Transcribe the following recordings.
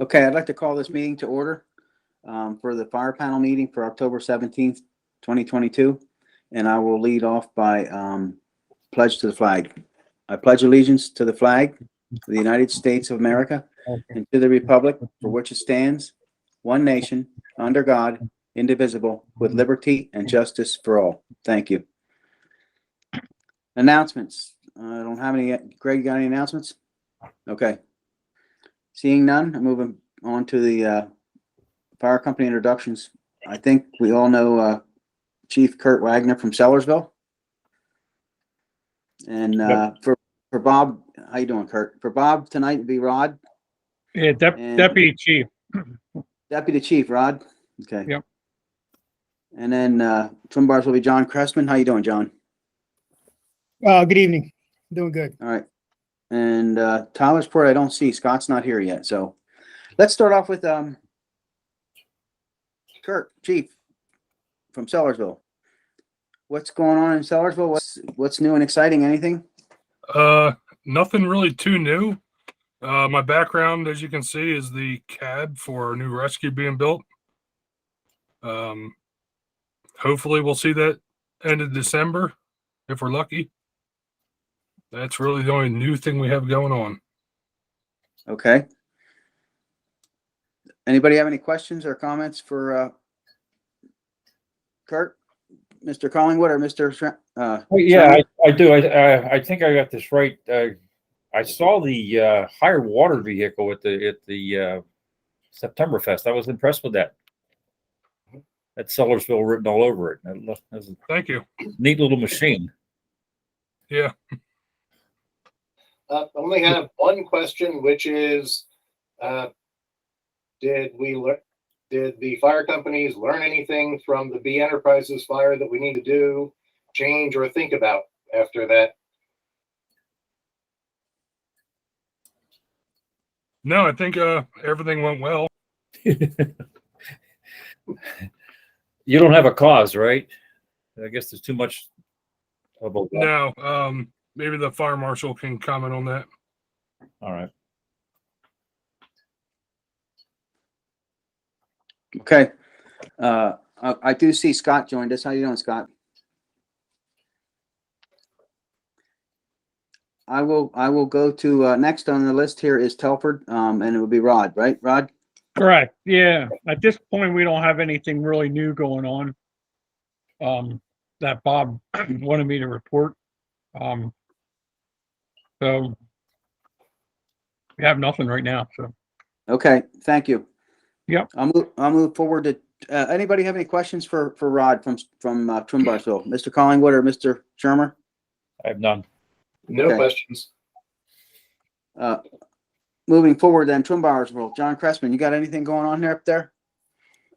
Okay, I'd like to call this meeting to order for the fire panel meeting for October 17th, 2022. And I will lead off by pledge to the flag. I pledge allegiance to the flag of the United States of America and to the republic for which it stands, one nation, under God, indivisible, with liberty and justice for all. Thank you. Announcements. I don't have any yet. Greg, you got any announcements? Okay. Seeing none, I'm moving on to the fire company introductions. I think we all know Chief Kurt Wagner from Sellersville. And for Bob, how you doing, Kurt? For Bob tonight would be Rod. Yeah, And- Deputy Chief. Deputy Chief Rod. Okay. Yep. And then Twin Bars will be John Cressman. How you doing, John? Good evening. Doing good. All right. And Tyler's Port, I don't see. Scott's not here yet. So let's start off with Kurt, Chief from Sellersville. What's going on in Sellersville? What's new and exciting? Anything? Nothing really too new. My background, as you can see, is the cab for our new rescue being built. Hopefully we'll see that end of December if we're lucky. That's really the only new thing we have going on. Okay. Anybody have any questions or comments for Kurt? Mr. Collingwood or Mr. Yeah, I do. I think I got this right. I saw the higher water vehicle at the September Fest. I was impressed with that. That Sellersville written all over it. That was a Thank you. neat little machine. Yeah. I only have one question, which is, did the fire companies learn anything from the B Enterprises fire that we need to do, change, or think about after that? No, I think everything went well. You don't have a cause, right? I guess there's too much about that. No, maybe the fire marshal can comment on that. All right. Okay. I do see Scott joined us. How you doing, Scott? I will go to next on the list here is Telford, and it will be Rod, right? Rod? Correct. Yeah. At this point, we don't have anything really new going on that Bob wanted me to report. So we have nothing right now. So Okay, thank you. Yep. I'll move forward to anybody have any questions for Rod from Twin Barsville? Mr. Collingwood or Mr. Shermer? I have none. No Okay. questions. Moving forward then, Twin Barsville, John Cressman, you got anything going on there up there?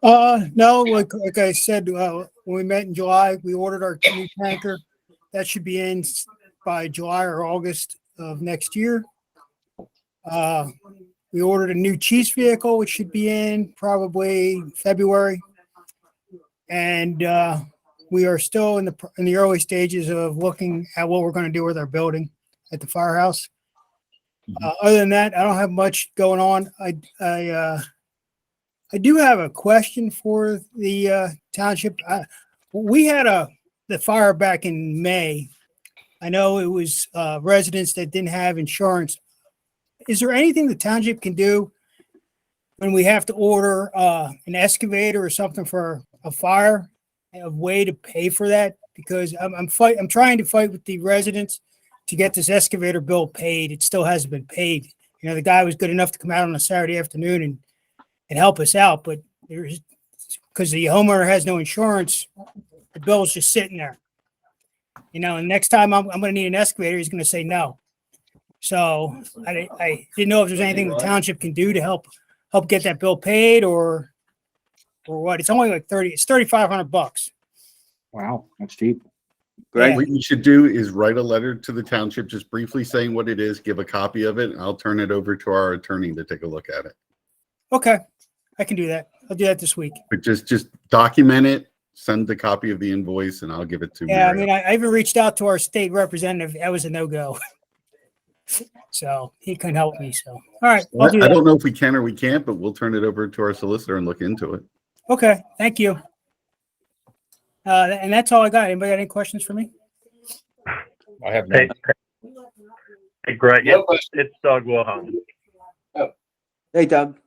No, like I said, when we met in July, we ordered our new tanker. That should be in by July or August of next year. We ordered a new Chiefs vehicle, which should be in probably February. And we are still in the early stages of looking at what we're going to do with our building at the firehouse. Other than that, I don't have much going on. I do have a question for the township. We had the fire back in May. I know it was residents that didn't have insurance. Is there anything the township can do when we have to order an excavator or something for a fire? A way to pay for that? Because I'm trying to fight with the residents to get this excavator bill paid. It still hasn't been paid. You know, the guy was good enough to come out on a Saturday afternoon and help us out, but there's because the homeowner has no insurance, the bill's just sitting there. You know, and next time I'm going to need an excavator, he's going to say no. So I didn't know if there's anything the township can do to help get that bill paid or what. It's only like it's $3,500. Wow, that's cheap. Greg? Yeah. What you should do is write a letter to the township, just briefly saying what it is, give a copy of it, and I'll turn it over to our attorney to take a look at it. Okay, I can do that. I'll do that this week. But just document it, send the copy of the invoice, and I'll give it to Yeah, I Mary. mean, I even reached out to our state representative. That was a no-go. So he couldn't help me. So, all right, I'll do I that. don't know if we can or we can't, but we'll turn it over to our solicitor and look into it. Okay, thank you. And that's all I got. Anybody got any questions for me? I have Hey, none. hey, Greg, No question. it's Doug Wilhelm. Hey, Doug.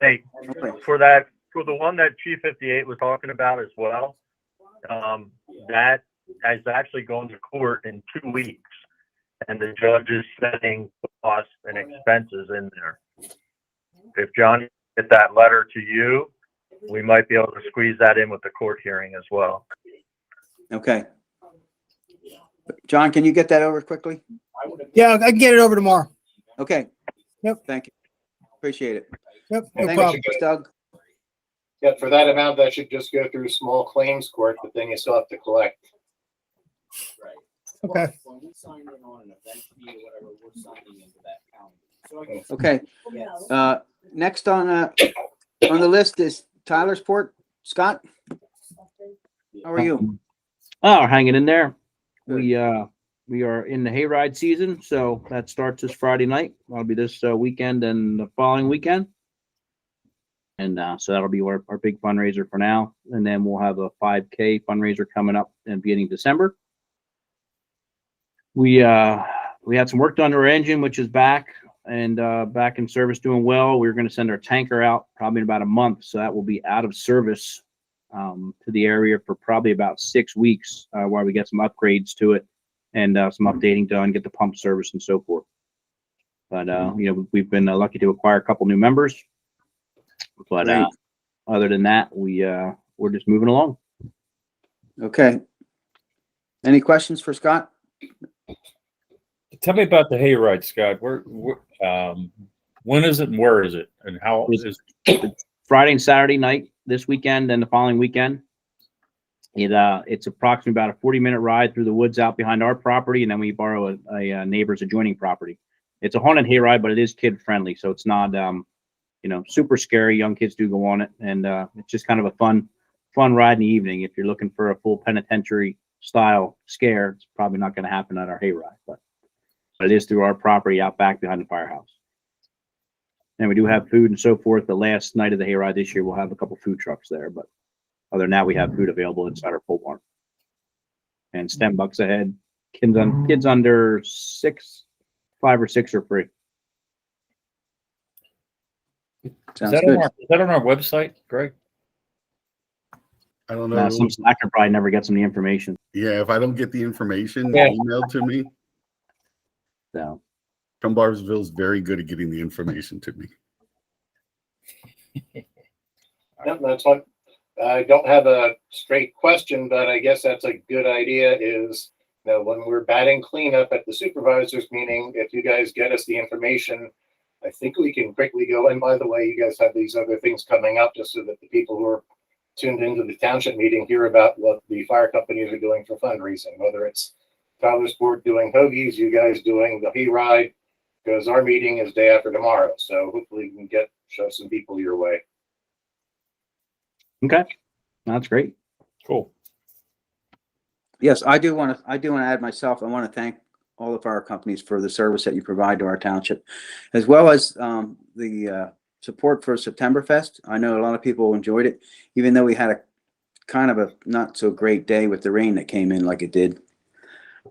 Hey, Okay. for the one that Chief 58 was talking about as well, that has actually gone to court in 2 weeks, and the judge is setting costs and expenses in there. If Johnny get that letter to you, we might be able to squeeze that in with the court hearing as well. Okay. John, can you get that over quickly? Yeah, I can get it over tomorrow. Okay. Yep. Thank you. Appreciate it. Yep, no Thank problem. you, Doug. Yeah, for that amount, that should just go through small claims court, but then you still have to collect. Okay. Okay. Next on the list is Tyler's Port. Scott, how are you? Oh, hanging in there. Good. We are in the hayride season, so that starts this Friday night. That'll be this weekend and the following weekend. And so that'll be our big fundraiser for now. And then we'll have a 5K fundraiser coming up in beginning December. We had some work done to our engine, which is back and back in service, doing well. We're going to send our tanker out probably in about a month, so that will be out of service to the area for probably about 6 weeks while we get some upgrades to it and some updating done, get the pump service and so forth. But we've been lucky to acquire a couple new members. But Great. other than that, we're just moving along. Okay. Any questions for Scott? Tell me about the hayride, Scott. When is it and where is it? And how is Friday and Saturday night this weekend and the following weekend. It's approximately about a 40-minute ride through the woods out behind our property, and then we borrow a neighbor's adjoining property. It's a haunted hayride, but it is kid friendly, so it's not super scary. Young kids do go on it, and it's just kind of a fun ride in the evening. If you're looking for a full penitentiary style scare, it's probably not going to happen at our hayride, but it is through our property out back behind the firehouse. And we do have food and so forth. The last night of the hayride this year, we'll have a couple food trucks there, but other than that, we have food available inside our pole barn. And it's $10 a head. Kids under 5 or 6 are free. Sounds good. Is that on our website, Greg? I don't know. Now, some slacker probably never gets them the information. Yeah, if I don't get the information Yeah. emailed to me, So Cumbarsville's very good at getting the information to me. Yep, that's one. I don't have a straight question, but I guess that's a good idea is, when we're batting cleanup at the supervisors meeting, if you guys get us the information, I think we can quickly go, and by the way, you guys have these other things coming up just so that the people who are tuned into the township meeting hear about what the fire companies are doing for fundraising, whether it's Tyler's Port doing hoagies, you guys doing the hayride, because our meeting is day after tomorrow. So hopefully we can show some people your way. okay, that's great. Cool. Yes, I do want to add myself. I want to thank all the fire companies for the service that you provide to our township, as well as the support for Septemberfest. I know a lot of people enjoyed it, even though we had a kind of a not so great day with the rain that came in like it did.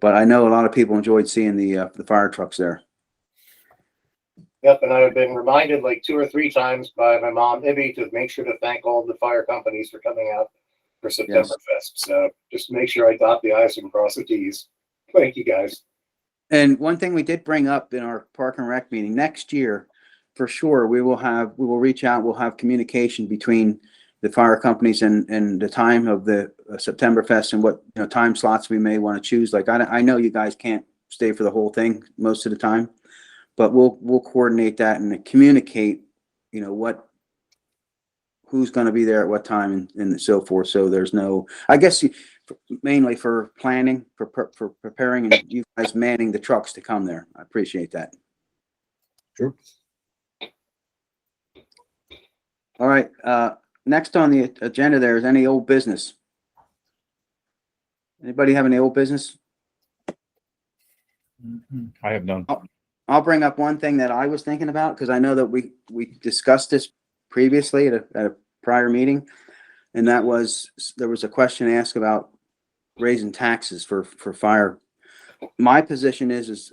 But I know a lot of people enjoyed seeing the fire trucks there. Yep, and I've been reminded like 2 or 3 times by my mom, Ibby, to make sure to thank all the fire companies for coming out for Septemberfest. So just make sure I dot the I's and cross the T's. Thank you, guys. And one thing we did bring up in our Park and Rec meeting, next year, for sure, we will reach out, we'll have communication between the fire companies and the time of the Septemberfest and what time slots we may want to choose. Like I know you guys can't stay for the whole thing most of the time, but we'll coordinate that and communicate, who's going to be there at what time and so forth. So there's no, I guess mainly for planning, for preparing, and you guys manning the trucks to come there. I appreciate that. Sure. All right. Next on the agenda, there is any old business. Anybody have any old business? I have none. I'll bring up one thing that I was thinking about, because I know that we discussed this previously at a prior meeting. And that was, there was a question asked about raising taxes for fire. My position is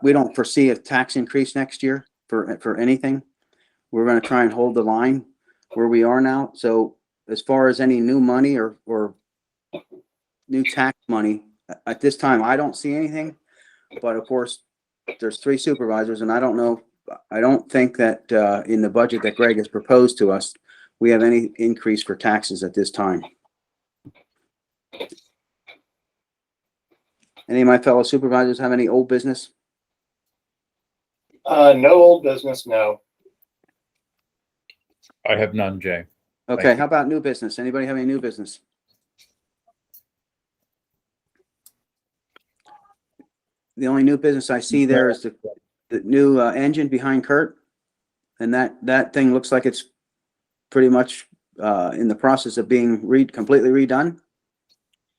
we don't foresee a tax increase next year for anything. We're going to try and hold the line where we are now. So as far as any new money or new tax money, at this time, I don't see anything. But of course, there's 3 supervisors, and I don't know, I don't think that in the budget that Greg has proposed to us, we have any increase for taxes at this time. Any of my fellow supervisors have any old business? No old business, no. I have none, Jay. Okay, Thank you. how about new business? Anybody have any new business? The only new business I see there is the new engine behind Kurt. And that thing looks like it's pretty much in the process of being completely redone.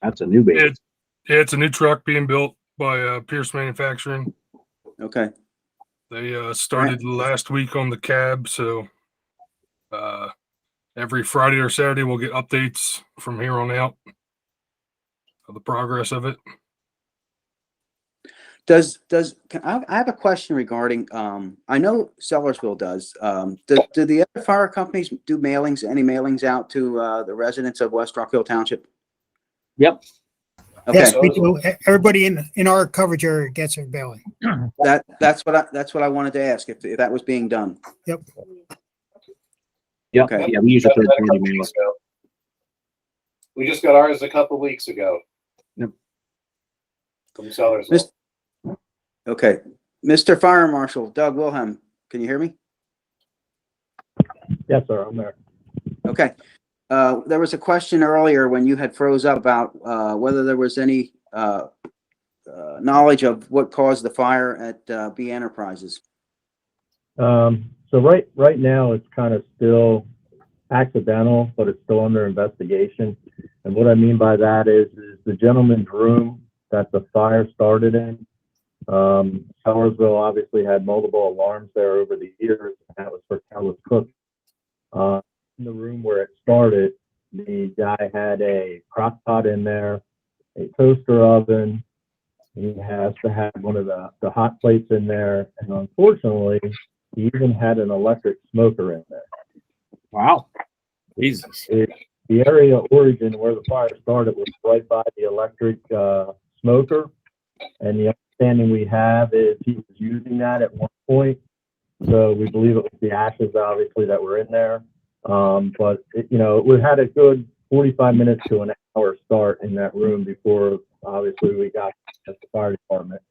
That's a new baby. It's a new truck being built by Pierce Manufacturing. Okay, They started last week on the cab, so every Friday or Saturday we'll get updates from here on out of the progress of it. I have a question regarding, I know Sellersville does. Do the other fire companies do mailings, any mailings out to the residents of West Rock Hill Township? Yep. Okay, Yes, we do. Everybody in our coverage area gets a billing. that's what I wanted to ask, if that was being done. Yep. Okay. Yeah, we use a Got third that a party couple mailer. weeks ago. We just got ours a couple weeks ago. Yep. From Sellersville. Okay, Mr. Fire Marshal Doug Wilhelm, can you hear me? Yes, sir, I'm there. Okay. There was a question earlier when you had froze up about whether there was any knowledge of what caused the fire at B Enterprises. So right now it's kind of still accidental, but it's still under investigation. And what I mean by that is the gentleman's room that the fire started in. Sellersville obviously had multiple alarms there over the years, and that was for careless cooking. In the room where it started, the guy had a crock pot in there, a toaster oven. He has to have one of the hot plates in there, and unfortunately, he even had an electric smoker in there. Wow. Jesus. The area of origin where the fire started was right by the electric smoker, and the understanding we have is he was using that at one point. So we believe it was the ashes, obviously, that were in there. But we had a good 45 minutes to an hour start in that room before, obviously, we got to the fire department.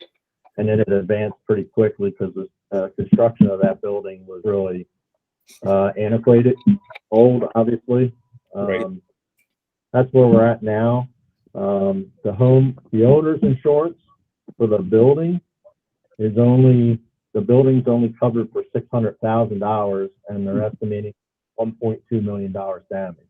And then it advanced pretty quickly because the construction of that building was really antiquated, old, obviously. Right. That's where we're at now. The owner's insurance for the building is the building's only covered for $600,000, and they're estimating $1.2 million damage.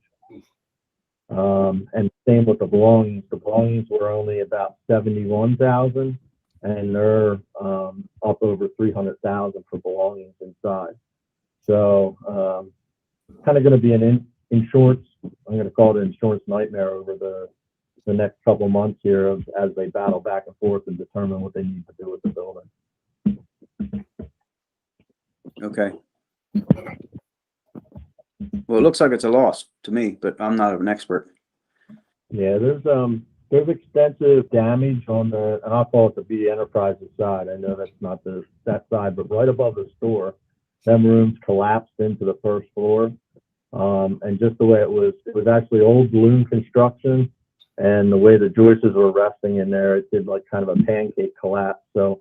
And same with the belongings. The belongings were only about $71,000, and they're up over $300,000 for belongings inside. So kind of going to be an insurance. I'm going to call it an insurance nightmare over the next couple of months here as they battle back and forth and determine what they need to do with the building. Okay. Well, it looks like it's a loss to me, but I'm not an expert. Yeah, there's extensive damage on and I'll call it the B Enterprises side. I know that's not that side, but right above the store, them rooms collapsed into the first floor. And just the way it was actually old balloon construction, and the way the joists were resting in there, it did like kind of a pancake collapse. So,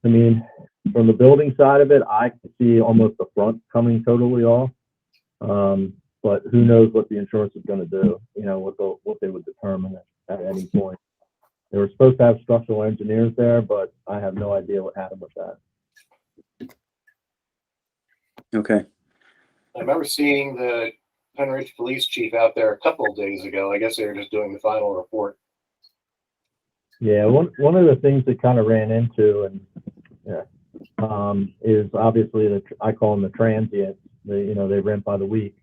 I mean, from the building side of it, I could see almost the front coming totally off. But who knows what the insurance is going to do, what they would determine at any point. They were supposed to have structural engineers there, but I have no idea what happened with that. Okay. I remember seeing the Penridge Police Chief out there a couple of days ago. I guess they were just doing the final report. Yeah, one of the things that kind of ran into and is obviously I call them the transients. They rent by the week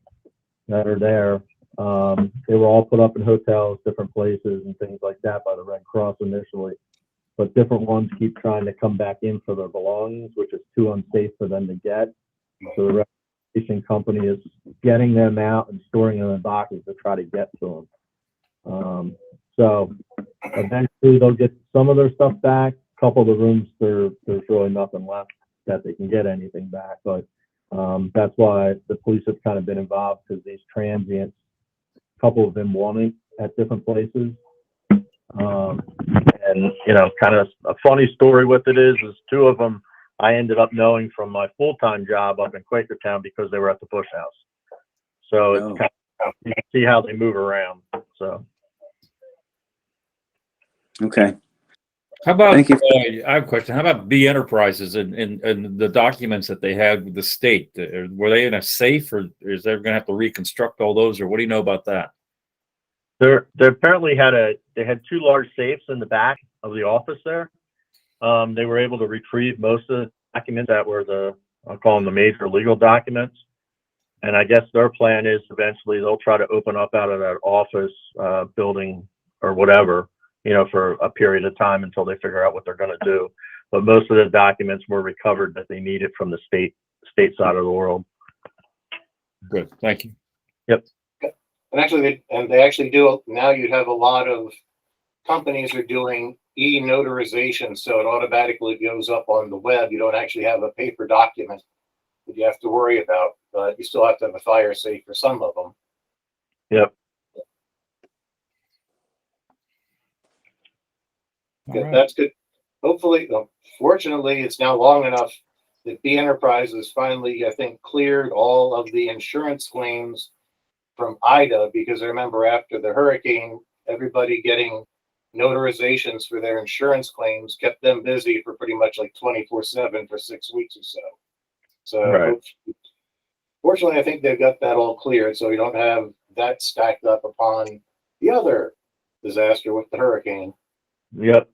that are there. They were all put up in hotels, different places, and things like that by the Red Cross initially. But different ones keep trying to come back in for their belongings, which is too unsafe for them to get. So the restoration company is getting them out and storing them in boxes to try to get to them. So eventually they'll get some of their stuff back. A couple of the rooms, there's really nothing left that they can get anything back. But that's why the police have kind of been involved, because these transients, a couple of them want it at different places. And kind of a funny story with it is two of them I ended up knowing from my full-time job up in Quakertown because they were at the Bush House. So it's kind of, you can see how they move around. So. Okay. How about, Thank you. I have a question. How about B Enterprises and the documents that they had with the state? Were they in a safe, or is they going to have to reconstruct all those, or what do you know about that? They apparently they had two large safes in the back of the office there. They were able to retrieve most of the documents that were I'll call them the major legal documents. And I guess their plan is eventually they'll try to open up out of that office building or whatever, for a period of time until they figure out what they're going to do. But most of the documents were recovered that they needed from the state side of the world. Good, thank you. Yep. And actually, they actually do, now you have a lot of companies are doing e-notarization, so it automatically goes up on the web. You don't actually have a paper document that you have to worry about, but you still have to have a fire safe for some of them. Yep. Good. That's good. Hopefully, fortunately, it's now long enough that B Enterprises finally, I think, cleared all of the insurance claims from Ida, because I remember after the hurricane, everybody getting notarizations for their insurance claims kept them busy for pretty much like 24/7 for 6 weeks or so. So Right. Fortunately, I think they've got that all cleared, so we don't have that stacked up upon the other disaster with the hurricane. Yep.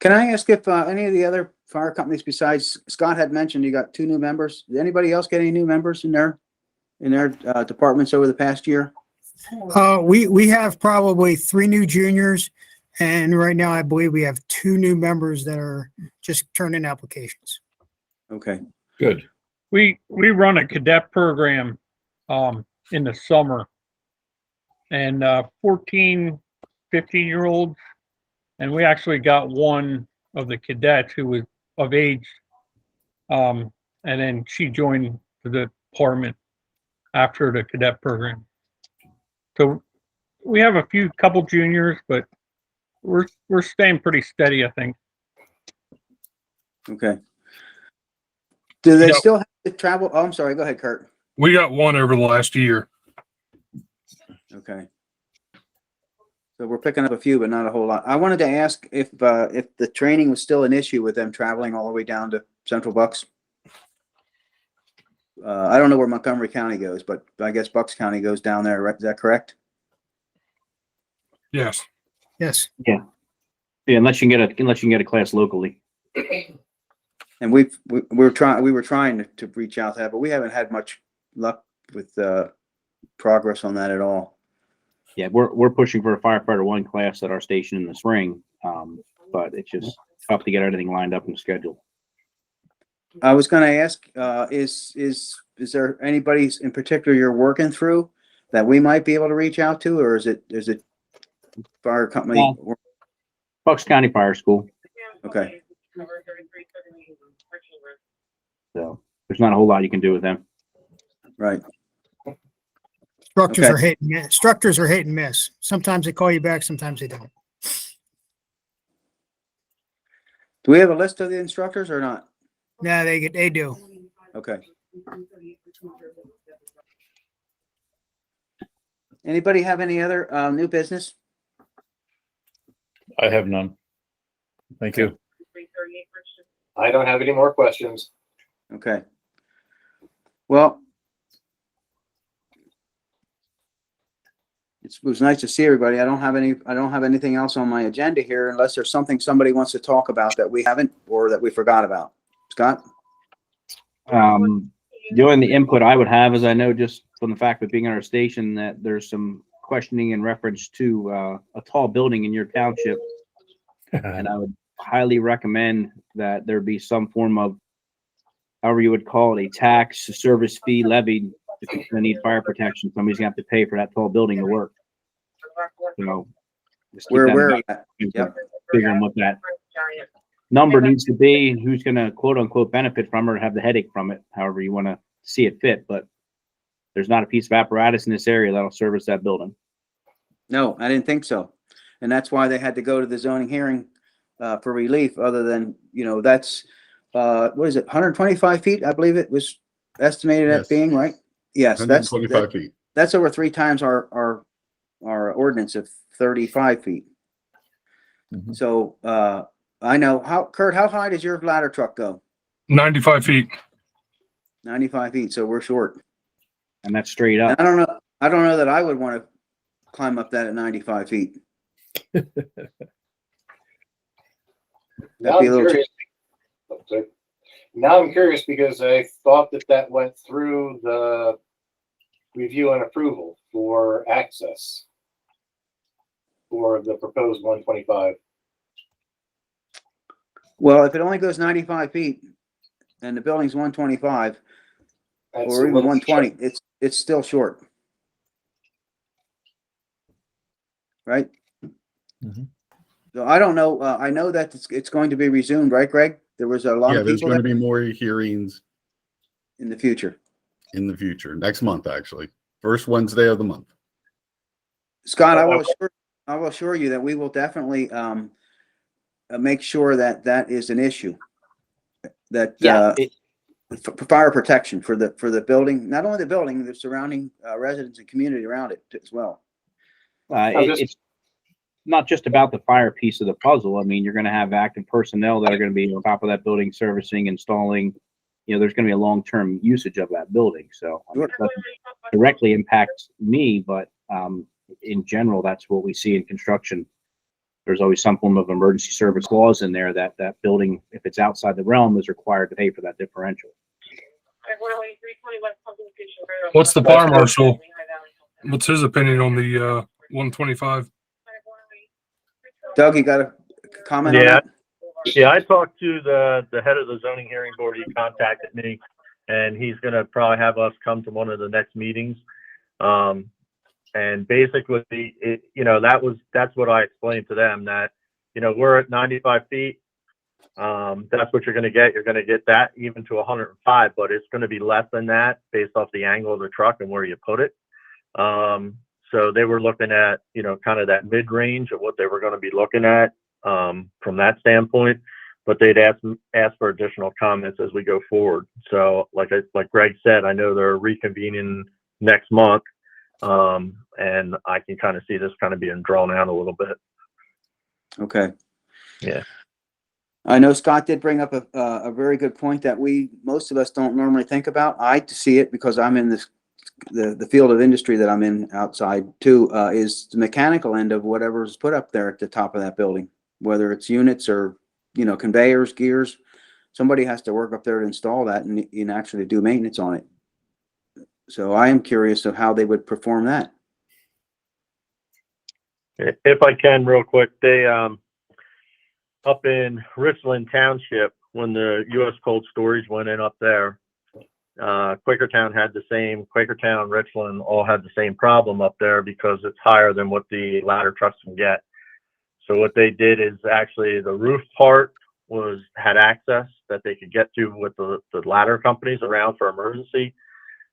Can I ask if any of the other fire companies besides Scott had mentioned you got 2 new members? Did anybody else get any new members in their departments over the past year? We have probably 3 new juniors, and right now I believe we have 2 new members that are just turning applications. Okay. Good. We run a cadet program in the summer, and 14, 15-year-olds, and we actually got one of the cadets who was of age, and then she joined the department after the cadet program. So we have a couple juniors, but we're staying pretty steady, I think. Okay. Do they Yeah. still have to travel? Oh, I'm sorry. Go ahead, Kurt. We got one over the last year. Okay. So we're picking up a few, but not a whole lot. I wanted to ask if the training was still an issue with them traveling all the way down to Central Bucks. I don't know where Montgomery County goes, but I guess Bucks County goes down there, right? Is that correct? Yes. Yes. Yeah, unless you can get a class locally. And we were trying to reach out to that, but we haven't had much luck with progress on that at all. Yeah, we're pushing for a firefighter 1 class at our station in the spring, but it's just tough to get everything lined up and scheduled. I was going to ask, is there anybody in particular you're working through that we might be able to reach out to, or is it fire company? Yeah. Bucks County Fire School. Okay. So there's not a whole lot you can do with them. Right. Instructors Okay. are hit and miss. Instructors are hit and miss. Sometimes they call you back, sometimes they don't. Do we have a list of the instructors or not? Yeah, they do. Okay. Anybody have any other new business? I have none. Thank you. I don't have any more questions. Okay. Well, It was nice to see everybody. I don't have anything else on my agenda here unless there's something somebody wants to talk about that we haven't or that we forgot about. Scott? The only input I would have is I know just from the fact of being on our station that there's some questioning in reference to a tall building in your township. And I would highly recommend that there be some form of, however you would call it, a tax, a service fee levied. If you're gonna need fire protection, somebody's gonna have to pay for that tall building to work. So just keep We're that in aware mind. of that. Yep. Figuring what that number needs to be and who's gonna quote unquote benefit from it or have the headache from it, however you wanna see it fit, but there's not a piece of apparatus in this area that'll service that building. No, I didn't think so. And that's why they had to go to the zoning hearing for relief, other than, that's, what is it, 125 feet, I believe it was estimated Yes. at being, right? Yes, that's, 125 feet. that's over 3 times our ordinance of 35 feet. Mhm. So, I know, Kurt, how high does your ladder truck go? 95 feet. 95 feet, so we're short. And that's straight And up. I don't know that I would want to climb up that at 95 feet. Now That'd be I'm a little curious. Okay. Now I'm curious because I thought that went through the review and approval for access for the proposed 125. Well, if it only goes 95 feet and the building's 125 That's or a even little 120, it's still short. Right? Mhm. So I don't know. I know that it's going to be resumed, right, Greg? There was a lot Yeah, of there's people going to there be more hearings in the future. in the future, next month, actually. First Wednesday of the month. Scott, I will assure you that we will definitely make sure that that is an issue. That Yeah, for fire protection for the building, not only the building, the surrounding residents and community around it as well. It's not just about the fire piece of the puzzle. I mean, you're going to have active personnel that are going to be on top of that building, servicing, installing. There's going to be a long-term usage of that building. So I mean, it doesn't directly impact me, but in general, that's what we see in construction. There's always some form of emergency service clause in there that building, if it's outside the realm, is required to pay for that differential. What's the fire marshal? What's his opinion on the 125? Doug, you got a comment on Yeah. that? Yeah, I talked to the head of the zoning hearing board. He contacted me, and he's gonna probably have us come to one of the next meetings. And basically, that's what I explained to them, that, we're at 95 feet. That's what you're gonna get. You're gonna get that even to 105, but it's gonna be less than that based off the angle of the truck and where you put it. So they were looking at, kind of that mid-range of what they were gonna be looking at, from that standpoint, but they'd ask for additional comments as we go forward. So like Greg said, I know they're reconvening next month. And I can kind of see this kind of being drawn out a little bit. Okay. Yeah. I know Scott did bring up a very good point that most of us don't normally think about. I see it because I'm in the field of industry that I'm in outside too, is the mechanical end of whatever's put up there at the top of that building, whether it's units or, conveyors, gears. Somebody has to work up there to install that and actually do maintenance on it. So I am curious of how they would perform that. If I can, real quick, they, up in Richland Township, when the U.S. Cold Storage went in up there, Quakertown had the same, Quakertown, Richland all had the same problem up there because it's higher than what the ladder trucks can get. So what they did is actually the roof part had access that they could get to with the ladder companies around for emergency.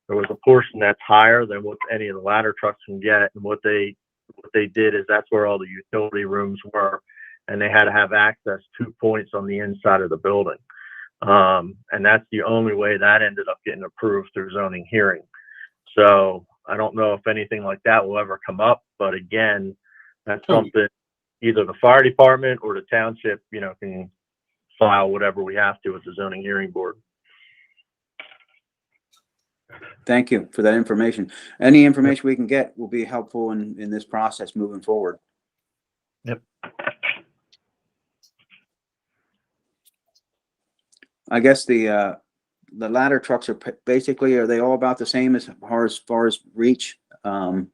There was a portion that's higher than what any of the ladder trucks can get. And what they did is that's where all the utility rooms were. And they had to have access 2 points on the inside of the building. And that's the only way that ended up getting approved through zoning hearing. So I don't know if anything like that will ever come up, but again, that's something either the fire department or the township, can file whatever we have to with the zoning hearing board. Thank you for that information. Any information we can get will be helpful in this process moving forward. Yep. I guess the ladder trucks are basically, are they all about the same as far as reach? Quakertown,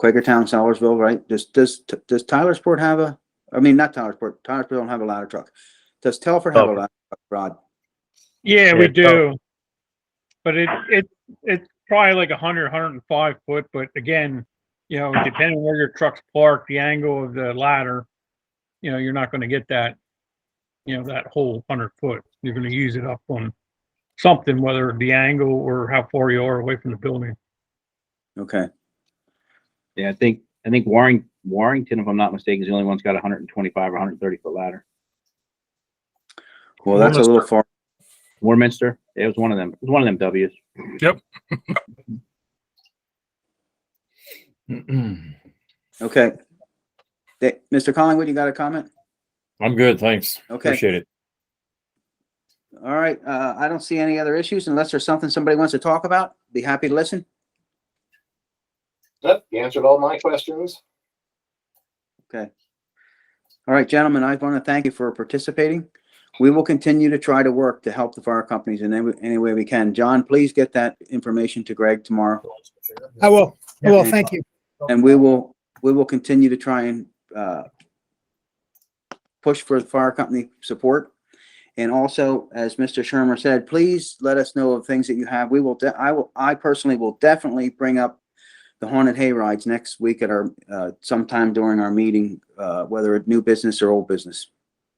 Sellersville, right? Does Tylersport have a, I mean, not Tylersport, Tylersport don't have a ladder truck. Does Telford have a Telford. ladder truck, Rod? Yeah, Yeah, we do. But it's probably like 105 foot, but again, you know, depending on where your truck's parked, the angle of the ladder, you know, you're not gonna get that, you know, that whole 100 foot. You're gonna use it up on something, whether the angle or how far you are away from the building. Okay, Yeah, I think Warrington, if I'm not mistaken, is the only one's got 125 or 130 foot ladder. well, that's a little far. Warminster, it was one of them. It was one of them W's. Okay. Mr. Collingwood, you got a comment? I'm good, thanks. Okay. Appreciate it. All right, I don't see any other issues unless there's something somebody wants to talk about. Be happy to listen. Yep, you answered all my questions. Okay. All right, gentlemen, I want to thank you for participating. We will continue to try to work to help the fire companies in any way we can. John, please get that information to Greg tomorrow. I will. Thank you. And we will continue to try and push for the fire company support. And also, as Mr. Shermer said, please let us know of things that you have. I personally will definitely bring up the haunted hay rides next week at our sometime during our meeting, whether it's new business or old business,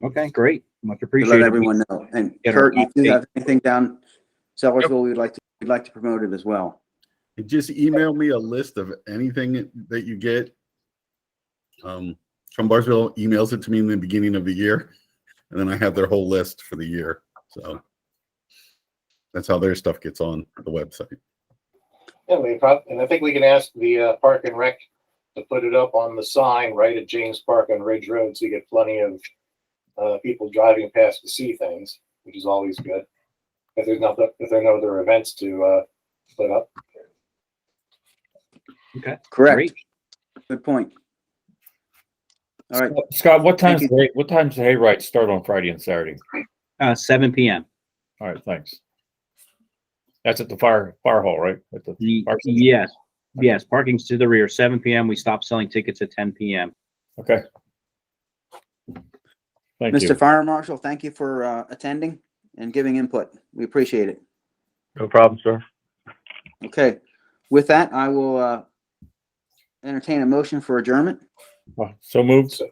Okay, great. Much to appreciated. let everyone know. And Get our Kurt, if you update. have anything down Sellersville, we'd like to promote it as well. Just email me a list of anything that you get. From Barsville emails it to me in the beginning of the year, and then I have their whole list for the year. So that's how their stuff gets on the website. Yeah, and I think we can ask the Park and Rec to put it up on the sign right at James Park on Ridge Road, so you get plenty of people driving past to see things, which is always good. If there are no other events to put up. Okay, Correct. great. Good point. All right. Scott, what Thank time's the hay ride start on Friday and Saturday? 7 p.m. All right, thanks. That's at the fire hall, right? At the fire station? Yes, parking's to the rear, 7 p.m. We stop selling tickets at 10 p.m. Okay. Thank Mr. you. Fire Marshal, thank you for attending and giving input. We appreciate it. No problem, sir. Okay. With that, I will entertain a motion for adjournment. So moved.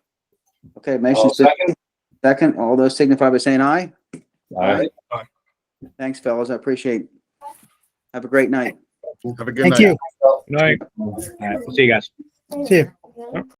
Okay, motion's been second. All those signify by saying aye. Aye. Thanks, fellas. I appreciate it. Have a great night. Have a good Thank night. you. Good night. All right, we'll see you guys. See you.